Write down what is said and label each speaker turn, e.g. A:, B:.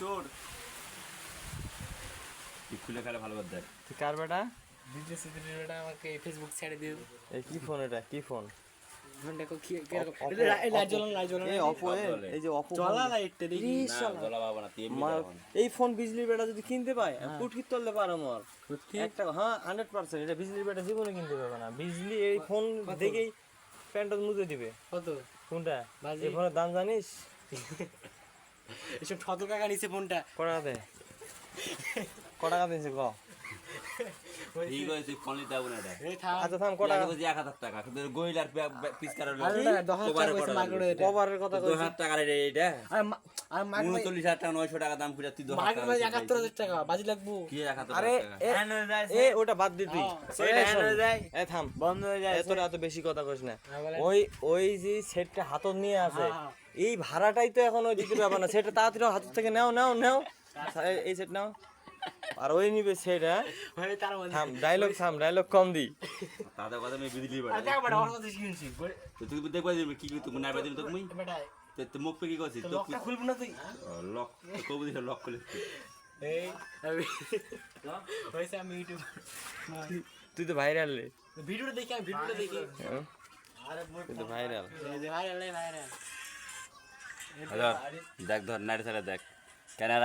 A: চোর কি খুলে খেলে ভালো করে দেখ
B: তুই কার বেটা?
C: দিতেছি ভিডিওটা আমাকে ফেসবুক ছেড়ে দিও।
B: এই কি ফোন এটা? কি ফোন?
C: ফোনটা কি এরকম লাইট জ্বলানো
B: এই অপো এই যে অপো
C: চলা লাইটটা দেখি
A: না গলা বাবা না তুই এমনি দেখো
B: এই ফোন বিজলি বেটা যদি কিনতে পায় কুটকিত করলে পারো মোর একটা হ্যাঁ 100% এটা বিজলি বেটা জীবনে কিনতে পারবে না। বিজলি এই ফোন দেখেই প্যান্টটা মুছে দিবে।
C: কত
B: কোনটা?
C: বাজি।
B: এই ফোনের দাম জানিস?
C: এসব 17 টাকা নিছে ফোনটা।
B: কটা দে কটা দিয়েছে ক?
A: ঠিক হয়েছে ফোন নিতে হবে না এটা
C: এই থাম।
B: আচ্ছা থাম কটা
A: 1000 টাকা কিন্তু গইলার পিস কাটার
C: আর ওটা 10,000 টাকা কইছে মার্কেটে এটা।
B: কভারের কথা কইছিস?
A: 2000 টাকা রে এটা
C: আর মার্কেটে
A: 39000 টাকা 900 টাকা দাম করে তুই 2000
C: মার্কেটে
A: টাকা
C: 71,000 টাকা বাজি লাগবো।
A: কি 1000
B: আরে
A: টাকা
B: এ ওটা বাদ দি তুই।
C: সেটা হয়ে
B: যায় এ থাম
C: বন্ধ হয়ে যায়।
B: তোরা এত বেশি কথা কইস না।
C: হ্যাঁ, বলেন।
B: ওই যে সেটটা হাতত নিয়ে আছে
C: হ্যাঁ।
B: এই ভাড়াটাই তো এখন ওই দিতে পারবে না। সেটা তাড়াতাড়ি হাত থেকে নাও এই সেট নাও আর ওই নিবে সেটা।
C: ওই তার মধ্যে
B: থাম ডায়লগ কম দি।
A: তাদের কথা আমি বিজলি
C: আর
A: বাড়ি
C: দেখ বেটা ওর কথা শুনছি
A: তো তুই দেখবা দিবি কি তুই না বাদিম তো মুই
C: বেটা
A: তো মুখ পে কি করছিস তো
C: লকটা খুলবো না তুই।
A: লক কবু দিলে লক করে
C: এই আমি হইছে আমি ইউটিউব
B: তুই তো ভাইরাল রে।
C: ভিডিওটা দেখি
B: তুই তো ভাইরাল।
C: ভাইরাল
A: দেখ ধর নাইট সাইডে দেখ ক্যামেরা